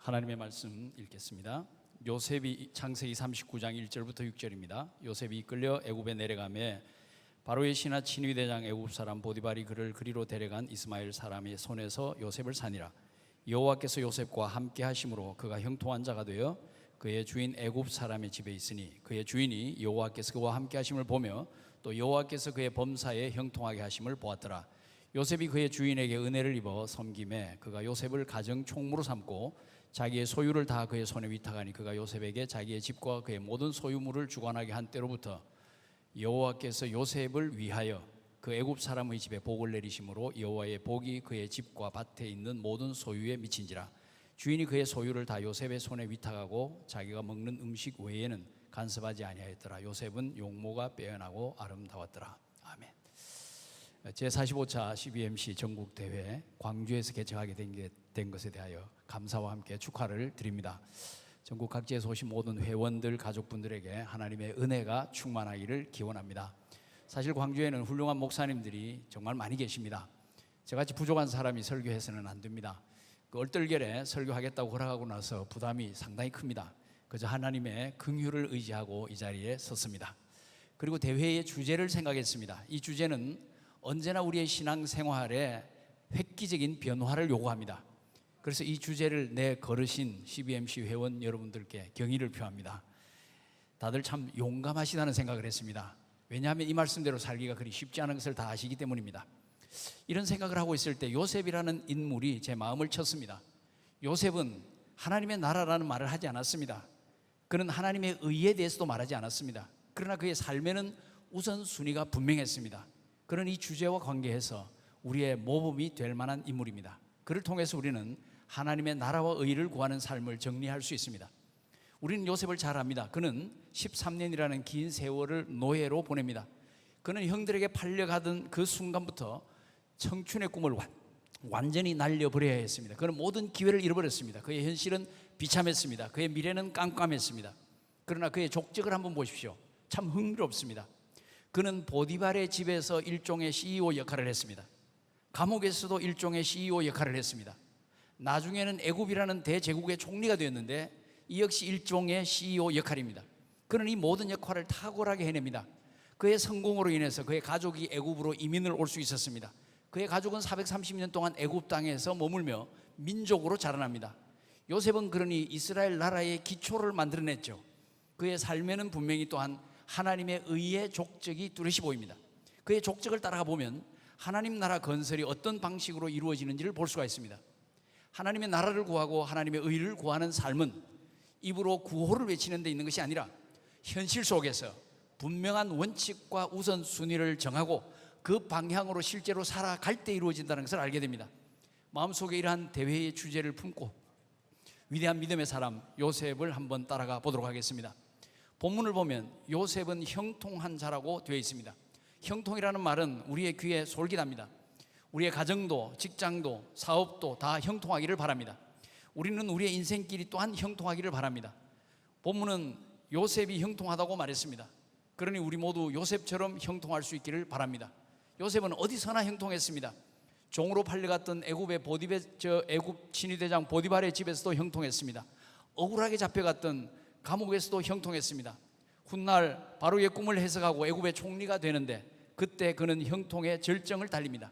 하나님의 말씀 읽겠습니다. 요셉이 창세기 39장 1절부터 6절입니다. 요셉이 이끌려 애굽에 내려가매 바로의 신하 친위대장 애굽 사람 보디발이 그를 그리로 데려간 이스마엘 사람의 손에서 요셉을 산이라. 여호와께서 요셉과 함께 하심으로 그가 형통한 자가 되어 그의 주인 애굽 사람의 집에 있으니 그의 주인이 여호와께서 그와 함께 하심을 보며 또 여호와께서 그의 범사에 형통하게 하심을 보았더라. 요셉이 그의 주인에게 은혜를 입어 섬김에 그가 요셉을 가정 총무로 삼고 자기의 소유를 다 그의 손에 위탁하니 그가 요셉에게 자기의 집과 그의 모든 소유물을 주관하게 한 때로부터 여호와께서 요셉을 위하여 그 애굽 사람의 집에 복을 내리심으로 여호와의 복이 그의 집과 밭에 있는 모든 소유에 미친지라. 주인이 그의 소유를 다 요셉의 손에 위탁하고 자기가 먹는 음식 외에는 간섭하지 아니하였더라. 요셉은 용모가 빼어나고 아름다웠더라. 아멘. 제45차 CBMC 전국대회 광주에서 개최하게 된 것에 대하여 감사와 함께 축하를 드립니다. 전국 각지에서 오신 모든 회원들, 가족분들에게 하나님의 은혜가 충만하기를 기원합니다. 사실 광주에는 훌륭한 목사님들이 정말 많이 계십니다. 저같이 부족한 사람이 설교해서는 안 됩니다. 그 얼떨결에 설교하겠다고 허락하고 나서 부담이 상당히 큽니다. 그저 하나님의 긍휼을 의지하고 이 자리에 섰습니다. 그리고 대회의 주제를 생각했습니다. 이 주제는 언제나 우리의 신앙생활에 획기적인 변화를 요구합니다. 그래서 이 주제를 내걸으신 CBMC 회원 여러분들께 경의를 표합니다. 다들 참 용감하시다는 생각을 했습니다. 왜냐하면 이 말씀대로 살기가 그리 쉽지 않은 것을 다 아시기 때문입니다. 이런 생각을 하고 있을 때 요셉이라는 인물이 제 마음을 쳤습니다. 요셉은 하나님의 나라라는 말을 하지 않았습니다. 그는 하나님의 의에 대해서도 말하지 않았습니다. 그러나 그의 삶에는 우선순위가 분명했습니다. 그런 이 주제와 관계해서 우리의 모범이 될 만한 인물입니다. 그를 통해서 우리는 하나님의 나라와 의를 구하는 삶을 정리할 수 있습니다. 우리는 요셉을 잘 압니다. 그는 13년이라는 긴 세월을 노예로 보냅니다. 그는 형들에게 팔려가던 그 순간부터 청춘의 꿈을 완전히 날려버려야 했습니다. 그는 모든 기회를 잃어버렸습니다. 그의 현실은 비참했습니다. 그의 미래는 깜깜했습니다. 그러나 그의 족적을 한번 보십시오. 참 흥미롭습니다. 그는 보디발의 집에서 일종의 CEO 역할을 했습니다. 감옥에서도 일종의 CEO 역할을 했습니다. 나중에는 애굽이라는 대제국의 총리가 되었는데 이 역시 일종의 CEO 역할입니다. 그는 이 모든 역할을 탁월하게 해냅니다. 그의 성공으로 인해서 그의 가족이 애굽으로 이민을 올 수 있었습니다. 그의 가족은 430년 동안 애굽 땅에서 머물며 민족으로 자라납니다. 요셉은 그러니 이스라엘 나라의 기초를 만들어냈죠. 그의 삶에는 분명히 또한 하나님의 의의 족적이 뚜렷이 보입니다. 그의 족적을 따라가 보면 하나님 나라 건설이 어떤 방식으로 이루어지는지를 볼 수가 있습니다. 하나님의 나라를 구하고 하나님의 의를 구하는 삶은 입으로 구호를 외치는 데 있는 것이 아니라 현실 속에서 분명한 원칙과 우선순위를 정하고 그 방향으로 실제로 살아갈 때 이루어진다는 것을 알게 됩니다. 마음속에 이러한 대회의 주제를 품고 위대한 믿음의 사람 요셉을 한번 따라가 보도록 하겠습니다. 본문을 보면 요셉은 형통한 자라고 되어 있습니다. 형통이라는 말은 우리의 귀에 솔깃합니다. 우리의 가정도 직장도 사업도 다 형통하기를 바랍니다. 우리는 우리의 인생길이 또한 형통하기를 바랍니다. 본문은 요셉이 형통하다고 말했습니다. 그러니 우리 모두 요셉처럼 형통할 수 있기를 바랍니다. 요셉은 어디서나 형통했습니다. 종으로 팔려갔던 애굽 친위대장 보디발의 집에서도 형통했습니다. 억울하게 잡혀갔던 감옥에서도 형통했습니다. 훗날 바로의 꿈을 해석하고 애굽의 총리가 되는데 그때 그는 형통의 절정을 달립니다.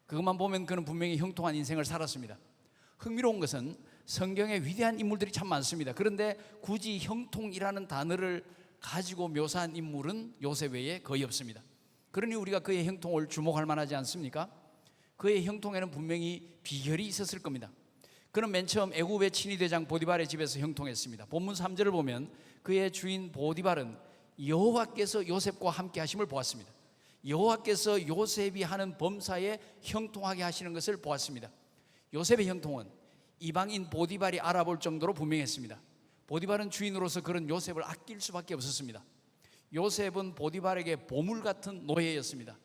그것만 보면 그는 분명히 형통한 인생을 살았습니다. 흥미로운 것은 성경에 위대한 인물들이 참 많습니다. 그런데 굳이 형통이라는 단어를 가지고 묘사한 인물은 요셉 외에 거의 없습니다. 그러니 우리가 그의 형통을 주목할 만하지 않습니까? 그의 형통에는 분명히 비결이 있었을 겁니다. 그는 맨 처음 애굽의 친위대장 보디발의 집에서 형통했습니다. 본문 3절을 보면 그의 주인 보디발은 여호와께서 요셉과 함께 하심을 보았습니다. 여호와께서 요셉이 하는 범사에 형통하게 하시는 것을 보았습니다. 요셉의 형통은 이방인 보디발이 알아볼 정도로 분명했습니다. 보디발은 주인으로서 그런 요셉을 아낄 수밖에 없었습니다. 요셉은 보디발에게 보물 같은 노예였습니다.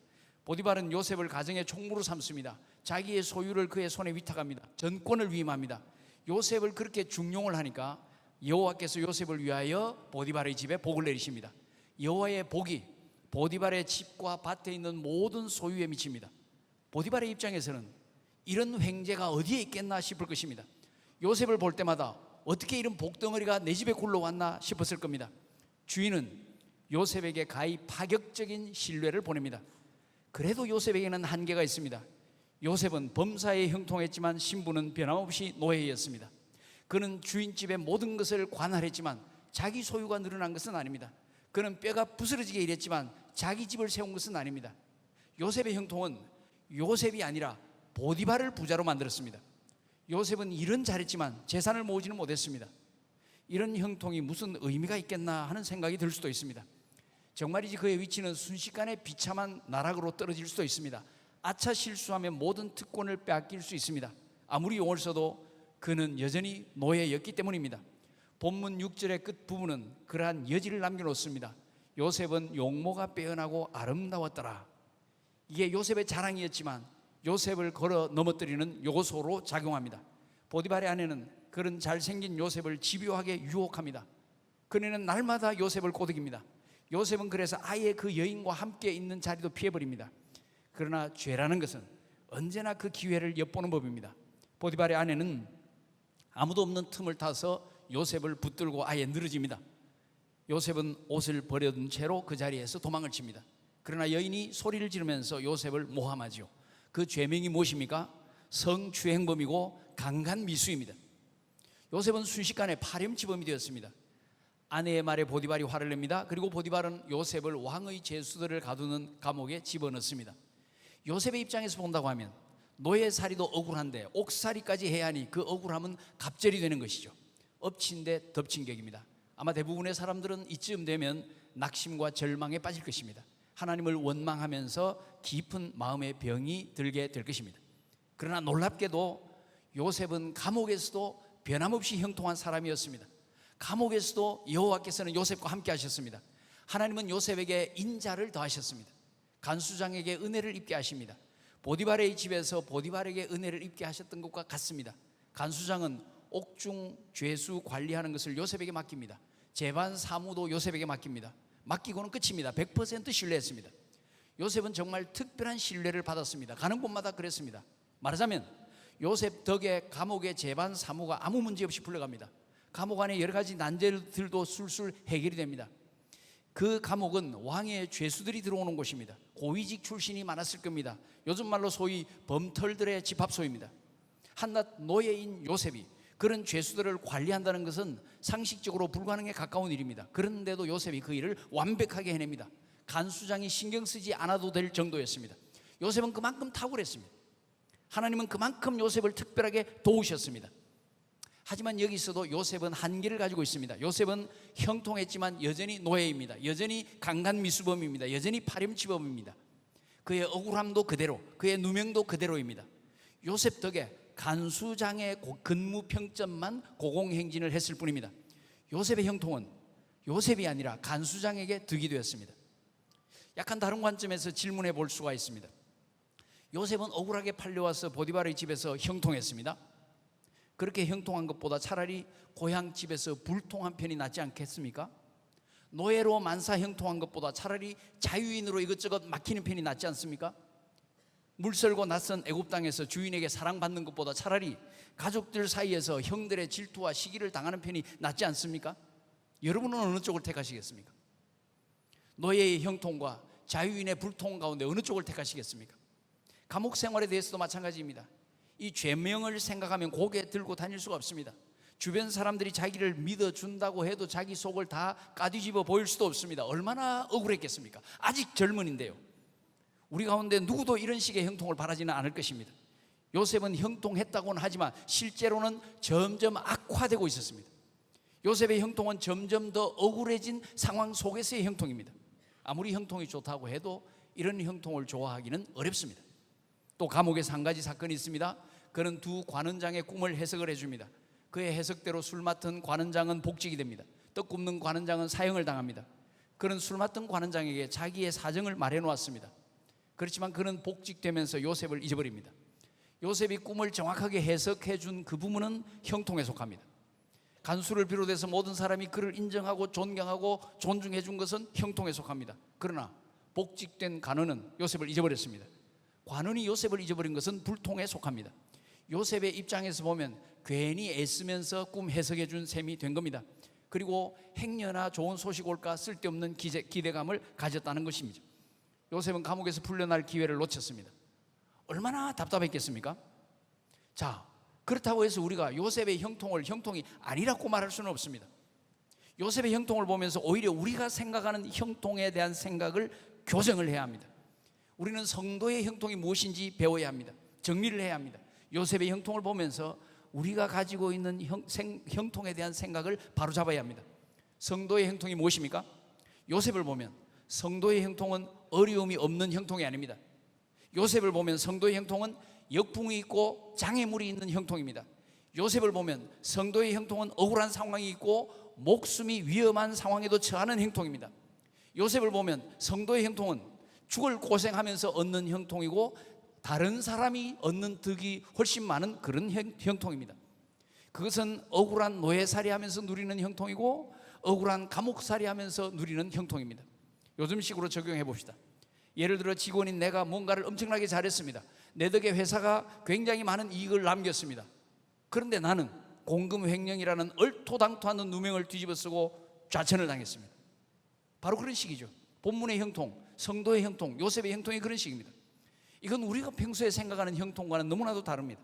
보디발은 요셉을 가정의 총무로 삼습니다. 자기의 소유를 그의 손에 위탁합니다. 전권을 위임합니다. 요셉을 그렇게 중용을 하니까 여호와께서 요셉을 위하여 보디발의 집에 복을 내리십니다. 여호와의 복이 보디발의 집과 밭에 있는 모든 소유에 미칩니다. 보디발의 입장에서는 이런 횡재가 어디에 있겠나 싶을 것입니다. 요셉을 볼 때마다 어떻게 이런 복덩어리가 내 집에 굴러왔나 싶었을 겁니다. 주인은 요셉에게 가히 파격적인 신뢰를 보냅니다. 그래도 요셉에게는 한계가 있습니다. 요셉은 범사에 형통했지만 신분은 변함없이 노예였습니다. 그는 주인집의 모든 것을 관할했지만 자기 소유가 늘어난 것은 아닙니다. 그는 뼈가 부스러지게 일했지만 자기 집을 세운 것은 아닙니다. 요셉의 형통은 요셉이 아니라 보디발을 부자로 만들었습니다. 요셉은 일은 잘했지만 재산을 모으지는 못했습니다. 이런 형통이 무슨 의미가 있겠나 하는 생각이 들 수도 있습니다. 정말이지 그의 위치는 순식간에 비참한 나락으로 떨어질 수도 있습니다. 아차 실수하면 모든 특권을 빼앗길 수 있습니다. 아무리 용을 써도 그는 여전히 노예였기 때문입니다. 본문 6절의 끝부분은 그러한 여지를 남겨놓습니다. 요셉은 용모가 빼어나고 아름다웠더라. 이게 요셉의 자랑이었지만 요셉을 걸어 넘어뜨리는 요소로 작용합니다. 보디발의 아내는 그런 잘생긴 요셉을 집요하게 유혹합니다. 그녀는 날마다 요셉을 꼬드깁니다. 요셉은 그래서 아예 그 여인과 함께 있는 자리도 피해버립니다. 그러나 죄라는 것은 언제나 그 기회를 엿보는 법입니다. 보디발의 아내는 아무도 없는 틈을 타서 요셉을 붙들고 아예 늘어집니다. 요셉은 옷을 버려둔 채로 그 자리에서 도망을 칩니다. 그러나 여인이 소리를 지르면서 요셉을 모함하죠. 그 죄명이 무엇입니까? 성추행범이고 강간미수입니다. 요셉은 순식간에 파렴치범이 되었습니다. 아내의 말에 보디발이 화를 냅니다. 그리고 보디발은 요셉을 왕의 제수들을 가두는 감옥에 집어넣습니다. 요셉의 입장에서 본다고 하면 노예살이도 억울한데 옥살이까지 해야 하니 그 억울함은 갑절이 되는 것이죠. 엎친 데 덮친 격입니다. 아마 대부분의 사람들은 이쯤 되면 낙심과 절망에 빠질 것입니다. 하나님을 원망하면서 깊은 마음의 병이 들게 될 것입니다. 그러나 놀랍게도 요셉은 감옥에서도 변함없이 형통한 사람이었습니다. 감옥에서도 여호와께서는 요셉과 함께 하셨습니다. 하나님은 요셉에게 인자를 더하셨습니다. 간수장에게 은혜를 입게 하십니다. 보디발의 집에서 보디발에게 은혜를 입게 하셨던 것과 같습니다. 간수장은 옥중 죄수 관리하는 것을 요셉에게 맡깁니다. 재반 사무도 요셉에게 맡깁니다. 맡기고는 끝입니다. 100% 신뢰했습니다. 요셉은 정말 특별한 신뢰를 받았습니다. 가는 곳마다 그랬습니다. 말하자면 요셉 덕에 감옥의 재반 사무가 아무 문제 없이 풀려갑니다. 감옥 안에 여러 가지 난제들도 술술 해결이 됩니다. 그 감옥은 왕의 죄수들이 들어오는 곳입니다. 고위직 출신이 많았을 겁니다. 요즘 말로 소위 범털들의 집합소입니다. 한낱 노예인 요셉이 그런 죄수들을 관리한다는 것은 상식적으로 불가능에 가까운 일입니다. 그런데도 요셉이 그 일을 완벽하게 해냅니다. 간수장이 신경 쓰지 않아도 될 정도였습니다. 요셉은 그만큼 탁월했습니다. 하나님은 그만큼 요셉을 특별하게 도우셨습니다. 하지만 여기서도 요셉은 한계를 가지고 있습니다. 요셉은 형통했지만 여전히 노예입니다. 여전히 강간미수범입니다. 여전히 파렴치범입니다. 그의 억울함도 그대로, 그의 누명도 그대로입니다. 요셉 덕에 간수장의 근무 평점만 고공행진을 했을 뿐입니다. 요셉의 형통은 요셉이 아니라 간수장에게 득이 되었습니다. 약간 다른 관점에서 질문해 볼 수가 있습니다. 요셉은 억울하게 팔려와서 보디발의 집에서 형통했습니다. 그렇게 형통한 것보다 차라리 고향 집에서 불통한 편이 낫지 않겠습니까? 노예로 만사 형통한 것보다 차라리 자유인으로 이것저것 막히는 편이 낫지 않습니까? 물설고 낯선 애굽 땅에서 주인에게 사랑받는 것보다 차라리 가족들 사이에서 형들의 질투와 시기를 당하는 편이 낫지 않습니까? 여러분은 어느 쪽을 택하시겠습니까? 노예의 형통과 자유인의 불통 가운데 어느 쪽을 택하시겠습니까? 감옥 생활에 대해서도 마찬가지입니다. 이 죄명을 생각하면 고개 들고 다닐 수가 없습니다. 주변 사람들이 자기를 믿어준다고 해도 자기 속을 다 까뒤집어 보일 수도 없습니다. 얼마나 억울했겠습니까? 아직 젊은인데요. 우리 가운데 누구도 이런 식의 형통을 바라지는 않을 것입니다. 요셉은 형통했다고는 하지만 실제로는 점점 악화되고 있었습니다. 요셉의 형통은 점점 더 억울해진 상황 속에서의 형통입니다. 아무리 형통이 좋다고 해도 이런 형통을 좋아하기는 어렵습니다. 또 감옥에서 한 가지 사건이 있습니다. 그는 두 관원장의 꿈을 해석을 해줍니다. 그의 해석대로 술 맡은 관원장은 복직이 됩니다. 떡 굽는 관원장은 사형을 당합니다. 그는 술 맡은 관원장에게 자기의 사정을 말해 놓았습니다. 그렇지만 그는 복직되면서 요셉을 잊어버립니다. 요셉이 꿈을 정확하게 해석해 준 그 부분은 형통에 속합니다. 간수를 비롯해서 모든 사람이 그를 인정하고 존경하고 존중해 준 것은 형통에 속합니다. 그러나 복직된 관원은 요셉을 잊어버렸습니다. 관원이 요셉을 잊어버린 것은 불통에 속합니다. 요셉의 입장에서 보면 괜히 애쓰면서 꿈 해석해 준 셈이 된 겁니다. 그리고 행여나 좋은 소식 올까 쓸데없는 기대감을 가졌다는 것입니다. 요셉은 감옥에서 풀려날 기회를 놓쳤습니다. 얼마나 답답했겠습니까? 자, 그렇다고 해서 우리가 요셉의 형통이 아니라고 말할 수는 없습니다. 요셉의 형통을 보면서 오히려 우리가 생각하는 형통에 대한 생각을 교정을 해야 합니다. 우리는 성도의 형통이 무엇인지 배워야 합니다. 정리를 해야 합니다. 요셉의 형통을 보면서 우리가 가지고 있는 형통에 대한 생각을 바로잡아야 합니다. 성도의 형통이 무엇입니까? 요셉을 보면 성도의 형통은 어려움이 없는 형통이 아닙니다. 요셉을 보면 성도의 형통은 역풍이 있고 장애물이 있는 형통입니다. 요셉을 보면 성도의 형통은 억울한 상황이 있고 목숨이 위험한 상황에도 처하는 형통입니다. 요셉을 보면 성도의 형통은 죽을 고생하면서 얻는 형통이고 다른 사람이 얻는 덕이 훨씬 많은 그런 형통입니다. 그것은 억울한 노예살이 하면서 누리는 형통이고 억울한 감옥살이 하면서 누리는 형통입니다. 요즘식으로 적용해 봅시다. 예를 들어 직원인 내가 뭔가를 엄청나게 잘했습니다. 내 덕에 회사가 굉장히 많은 이익을 남겼습니다. 그런데 나는 공금횡령이라는 얼토당토하는 누명을 뒤집어 쓰고 좌천을 당했습니다. 바로 그런 식이죠. 본문의 형통, 성도의 형통, 요셉의 형통이 그런 식입니다. 이건 우리가 평소에 생각하는 형통과는 너무나도 다릅니다.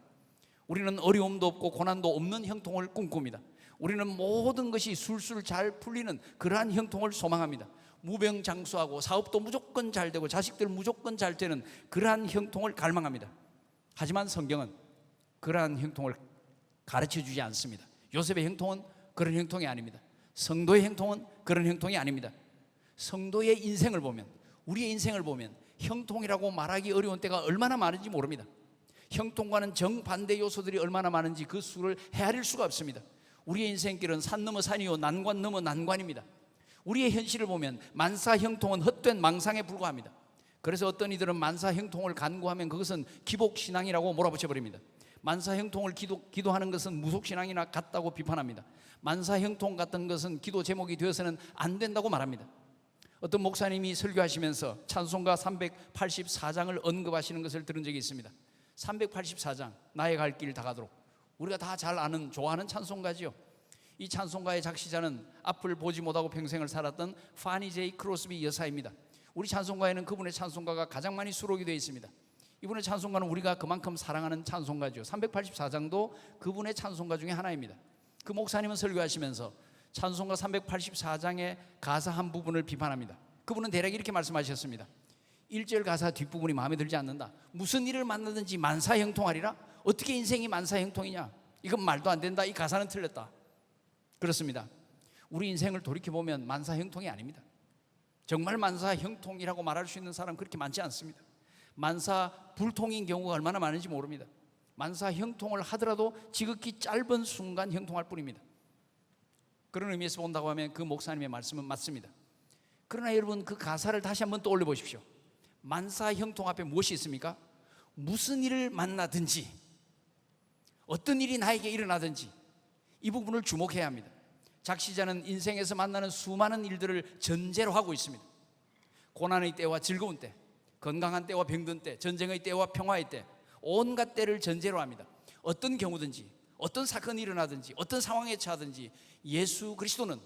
우리는 어려움도 없고 고난도 없는 형통을 꿈꿉니다. 우리는 모든 것이 술술 잘 풀리는 그러한 형통을 소망합니다. 무병장수하고 사업도 무조건 잘 되고 자식들 무조건 잘 되는 그러한 형통을 갈망합니다. 하지만 성경은 그러한 형통을 가르쳐 주지 않습니다. 요셉의 형통은 그런 형통이 아닙니다. 성도의 형통은 그런 형통이 아닙니다. 성도의 인생을 보면, 우리의 인생을 보면 형통이라고 말하기 어려운 때가 얼마나 많은지 모릅니다. 형통과는 정반대 요소들이 얼마나 많은지 그 수를 헤아릴 수가 없습니다. 우리의 인생길은 산 넘어 산이요 난관 넘어 난관입니다. 우리의 현실을 보면 만사 형통은 헛된 망상에 불과합니다. 그래서 어떤 이들은 만사 형통을 간구하면 그것은 기복신앙이라고 몰아붙여버립니다. 만사 형통을 기도하는 것은 무속신앙이나 같다고 비판합니다. 만사 형통 같은 것은 기도 제목이 되어서는 안 된다고 말합니다. 어떤 목사님이 설교하시면서 찬송가 384장을 언급하시는 것을 들은 적이 있습니다. 384장, 나의 갈 길 다 가도록. 우리가 다 잘 아는, 좋아하는 찬송가지요. 이 찬송가의 작시자는 앞을 보지 못하고 평생을 살았던 파니 제이 크로스비 여사입니다. 우리 찬송가에는 그분의 찬송가가 가장 많이 수록이 되어 있습니다. 이분의 찬송가는 우리가 그만큼 사랑하는 찬송가죠. 384장도 그분의 찬송가 중에 하나입니다. 그 목사님은 설교하시면서 찬송가 384장의 가사 한 부분을 비판합니다. 그분은 대략 이렇게 말씀하셨습니다. 1절 가사 뒷부분이 마음에 들지 않는다. 무슨 일을 만나든지 만사형통하리라. 어떻게 인생이 만사형통이냐? 이건 말도 안 된다. 이 가사는 틀렸다. 그렇습니다. 우리 인생을 돌이켜보면 만사형통이 아닙니다. 정말 만사형통이라고 말할 수 있는 사람 그렇게 많지 않습니다. 만사불통인 경우가 얼마나 많은지 모릅니다. 만사형통을 하더라도 지극히 짧은 순간 형통할 뿐입니다. 그런 의미에서 본다고 하면 그 목사님의 말씀은 맞습니다. 그러나 여러분 그 가사를 다시 한번 떠올려 보십시오. 만사형통 앞에 무엇이 있습니까? 무슨 일을 만나든지 어떤 일이 나에게 일어나든지 이 부분을 주목해야 합니다. 작시자는 인생에서 만나는 수많은 일들을 전제로 하고 있습니다. 고난의 때와 즐거운 때, 건강한 때와 병든 때, 전쟁의 때와 평화의 때, 온갖 때를 전제로 합니다. 어떤 경우든지 어떤 사건이 일어나든지 어떤 상황에 처하든지 예수 그리스도는,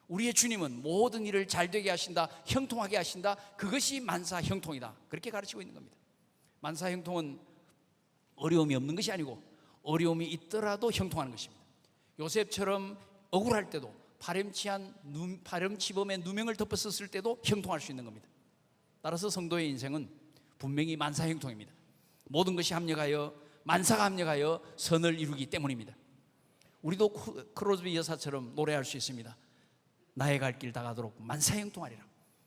우리의 주님은 모든 일을 잘되게 하신다, 형통하게 하신다. 그것이 만사형통이다. 그렇게 가르치고 있는 겁니다. 만사형통은 어려움이 없는 것이 아니고 어려움이 있더라도 형통하는 것입니다. 요셉처럼 억울할 때도 파렴치범의 누명을 덮었을 때도 형통할 수 있는 겁니다. 따라서 성도의 인생은 분명히 만사형통입니다. 모든 것이 합력하여, 만사가 합력하여 선을 이루기 때문입니다. 우리도 크로스비 여사처럼 노래할 수 있습니다. 나의 갈 길 다 가도록 만사형통하리라.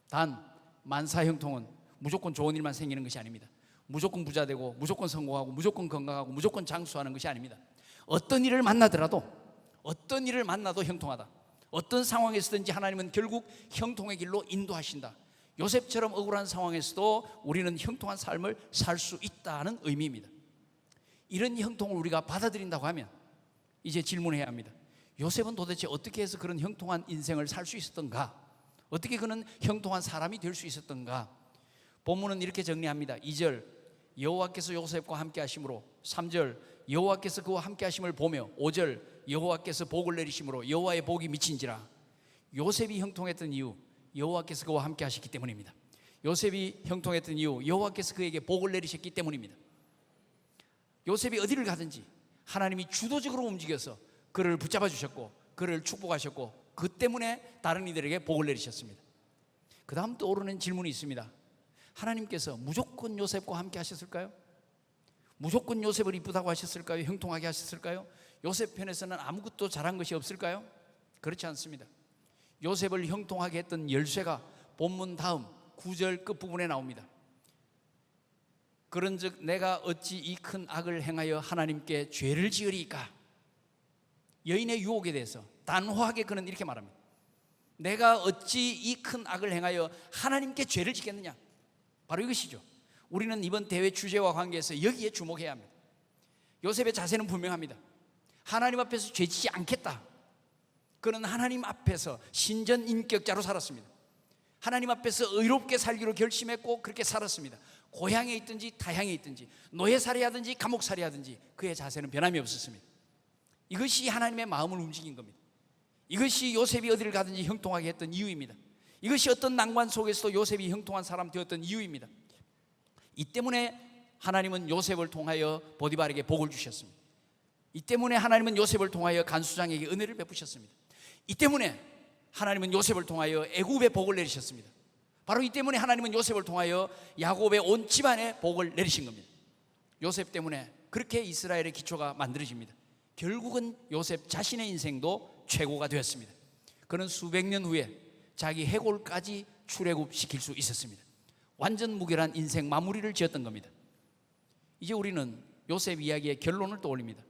단 만사형통은 무조건 좋은 일만 생기는 것이 아닙니다. 무조건 부자 되고 무조건 성공하고 무조건 건강하고 무조건 장수하는 것이 아닙니다. 어떤 일을 만나더라도, 어떤 일을 만나도 형통하다. 어떤 상황에서든지 하나님은 결국 형통의 길로 인도하신다. 요셉처럼 억울한 상황에서도 우리는 형통한 삶을 살 수 있다는 의미입니다. 이런 형통을 우리가 받아들인다고 하면 이제 질문해야 합니다. 요셉은 도대체 어떻게 해서 그런 형통한 인생을 살 수 있었던가? 어떻게 그는 형통한 사람이 될 수 있었던가? 본문은 이렇게 정리합니다. 2절 여호와께서 요셉과 함께 하심으로, 3절 여호와께서 그와 함께 하심을 보며 5절 여호와께서 복을 내리심으로 여호와의 복이 미친지라. 요셉이 형통했던 이유, 여호와께서 그와 함께 하셨기 때문입니다. 요셉이 형통했던 이유, 여호와께서 그에게 복을 내리셨기 때문입니다. 요셉이 어디를 가든지 하나님이 주도적으로 움직여서 그를 붙잡아 주셨고 그를 축복하셨고 그 때문에 다른 이들에게 복을 내리셨습니다. 그 다음 떠오르는 질문이 있습니다. 하나님께서 무조건 요셉과 함께 하셨을까요? 무조건 요셉을 이쁘다고 하셨을까요? 형통하게 하셨을까요? 요셉 편에서는 아무것도 잘한 것이 없을까요? 그렇지 않습니다. 요셉을 형통하게 했던 열쇠가 본문 다음 9절 끝부분에 나옵니다. 그런즉 내가 어찌 이 큰 악을 행하여 하나님께 죄를 지으리까? 여인의 유혹에 대해서 단호하게 그는 이렇게 말합니다. 내가 어찌 이 큰 악을 행하여 하나님께 죄를 짓겠느냐? 바로 이것이죠. 우리는 이번 대회 주제와 관계에서 여기에 주목해야 합니다. 요셉의 자세는 분명합니다. 하나님 앞에서 죄 짓지 않겠다. 그는 하나님 앞에서 신전인격자로 살았습니다. 하나님 앞에서 의롭게 살기로 결심했고 그렇게 살았습니다. 고향에 있든지 타향에 있든지 노예살이 하든지 감옥살이 하든지 그의 자세는 변함이 없었습니다. 이것이 하나님의 마음을 움직인 겁니다. 이것이 요셉이 어디를 가든지 형통하게 했던 이유입니다. 이것이 어떤 난관 속에서도 요셉이 형통한 사람 되었던 이유입니다. 이 때문에 하나님은 요셉을 통하여 보디발에게 복을 주셨습니다. 이 때문에 하나님은 요셉을 통하여 간수장에게 은혜를 베푸셨습니다. 이 때문에 하나님은 요셉을 통하여 애굽에 복을 내리셨습니다. 바로 이 때문에 하나님은 요셉을 통하여 야곱의 온 집안에 복을 내리신 겁니다. 요셉 때문에 그렇게 이스라엘의 기초가 만들어집니다. 결국은 요셉 자신의 인생도 최고가 되었습니다. 그는 수백 년 후에 자기 해골까지 출애굽시킬 수 있었습니다. 완전 무결한 인생 마무리를 지었던 겁니다. 이제 우리는 요셉 이야기의 결론을 떠올립니다.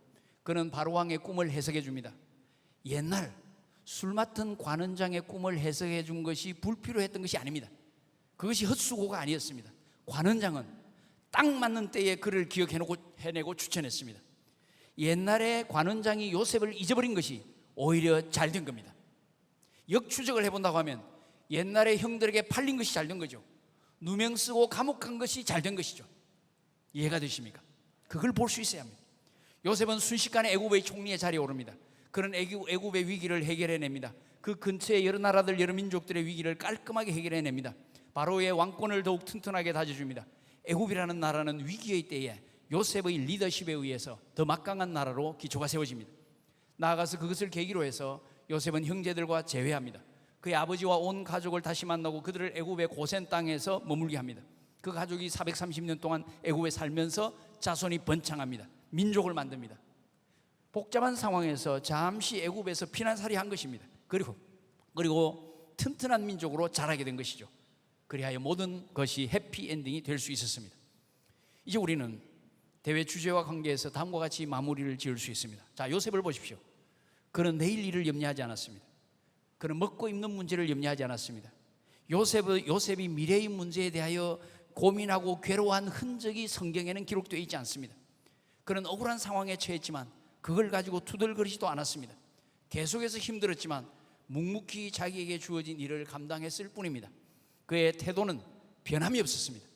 그는 바로왕의 꿈을 해석해 줍니다. 옛날 술 맡은 관원장의 꿈을 해석해 준 것이 불필요했던 것이 아닙니다. 그것이 헛수고가 아니었습니다. 관원장은 딱 맞는 때에 그를 해내고 추천했습니다. 옛날에 관원장이 요셉을 잊어버린 것이 오히려 잘 된 겁니다. 역추적을 해본다고 하면 옛날에 형들에게 팔린 것이 잘 된 거죠. 누명 쓰고 감옥 간 것이 잘 된 것이죠. 이해가 되십니까? 그걸 볼 수 있어야 합니다. 요셉은 순식간에 애굽의 총리의 자리에 오릅니다. 그런 애굽의 위기를 해결해냅니다. 그 근처의 여러 나라들 여러 민족들의 위기를 깔끔하게 해결해냅니다. 바로의 왕권을 더욱 튼튼하게 다져줍니다. 애굽이라는 나라는 위기의 때에 요셉의 리더십에 의해서 더 막강한 나라로 기초가 세워집니다. 나아가서 그것을 계기로 해서 요셉은 형제들과 재회합니다. 그의 아버지와 온 가족을 다시 만나고 그들을 애굽의 고센 땅에서 머물게 합니다. 그 가족이 430년 동안 애굽에 살면서 자손이 번창합니다. 민족을 만듭니다. 복잡한 상황에서 잠시 애굽에서 피난살이 한 것입니다. 그리고 튼튼한 민족으로 자라게 된 것이죠. 그리하여 모든 것이 해피엔딩이 될 수 있었습니다. 이제 우리는 대회 주제와 관계에서 다음과 같이 마무리를 지을 수 있습니다. 자, 요셉을 보십시오. 그는 내일 일을 염려하지 않았습니다. 그는 먹고 입는 문제를 염려하지 않았습니다. 요셉이 미래의 문제에 대하여 고민하고 괴로워한 흔적이 성경에는 기록되어 있지 않습니다. 그는 억울한 상황에 처했지만 그걸 가지고 투덜거리지도 않았습니다. 계속해서 힘들었지만 묵묵히 자기에게 주어진 일을 감당했을 뿐입니다. 그의 태도는 변함이 없었습니다.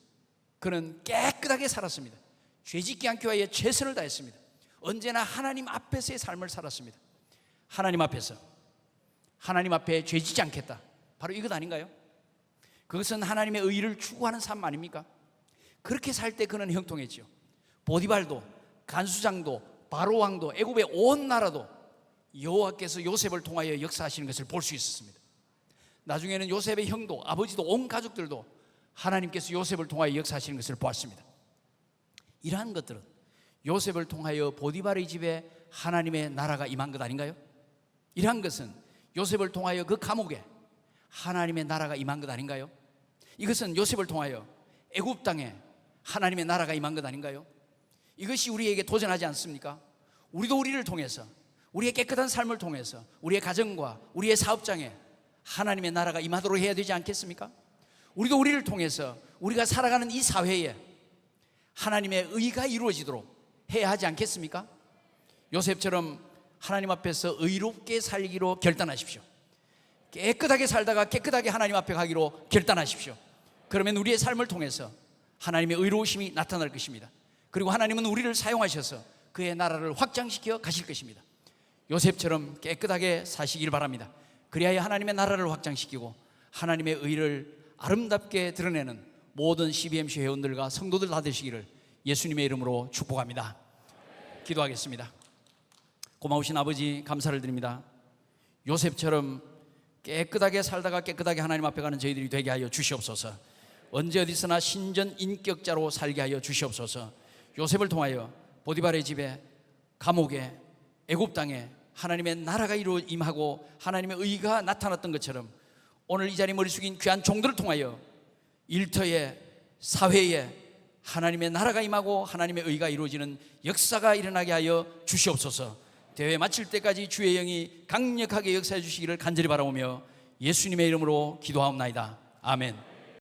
그는 깨끗하게 살았습니다. 죄짓지 않기 위해 최선을 다했습니다. 언제나 하나님 앞에서의 삶을 살았습니다. 하나님 앞에 죄짓지 않겠다. 바로 이것 아닌가요? 그것은 하나님의 의를 추구하는 삶 아닙니까? 그렇게 살 때 그는 형통했지요. 보디발도, 간수장도, 바로왕도, 애굽의 온 나라도 여호와께서 요셉을 통하여 역사하시는 것을 볼 수 있었습니다. 나중에는 요셉의 형도, 아버지도, 온 가족들도 하나님께서 요셉을 통하여 역사하시는 것을 보았습니다. 이러한 것들은 요셉을 통하여 보디발의 집에 하나님의 나라가 임한 것 아닌가요? 이러한 것은 요셉을 통하여 그 감옥에 하나님의 나라가 임한 것 아닌가요? 이것은 요셉을 통하여 애굽 땅에 하나님의 나라가 임한 것 아닌가요? 이것이 우리에게 도전하지 않습니까? 우리도 우리를 통해서, 우리의 깨끗한 삶을 통해서 우리의 가정과 우리의 사업장에 하나님의 나라가 임하도록 해야 되지 않겠습니까? 우리도 우리를 통해서 우리가 살아가는 이 사회에 하나님의 의가 이루어지도록 해야 하지 않겠습니까? 요셉처럼 하나님 앞에서 의롭게 살기로 결단하십시오. 깨끗하게 살다가 깨끗하게 하나님 앞에 가기로 결단하십시오. 그러면 우리의 삶을 통해서 하나님의 의로우심이 나타날 것입니다. 그리고 하나님은 우리를 사용하셔서 그의 나라를 확장시켜 가실 것입니다. 요셉처럼 깨끗하게 사시길 바랍니다. 그리하여 하나님의 나라를 확장시키고 하나님의 의를 아름답게 드러내는 모든 CBMC 회원들과 성도들 다 되시기를 예수님의 이름으로 축복합니다. 기도하겠습니다. 고마우신 아버지, 감사를 드립니다. 요셉처럼 깨끗하게 살다가 깨끗하게 하나님 앞에 가는 저희들이 되게 하여 주시옵소서. 언제 어디서나 신전 인격자로 살게 하여 주시옵소서. 요셉을 통하여 보디발의 집에, 감옥에, 애굽 땅에 하나님의 나라가 임하고 하나님의 의가 나타났던 것처럼 오늘 이 자리에 머리 숙인 귀한 종들을 통하여 일터에, 사회에 하나님의 나라가 임하고 하나님의 의가 이루어지는 역사가 일어나게 하여 주시옵소서. 대회 마칠 때까지 주의 영이 강력하게 역사해 주시기를 간절히 바라오며 예수님의 이름으로 기도하옵나이다. 아멘.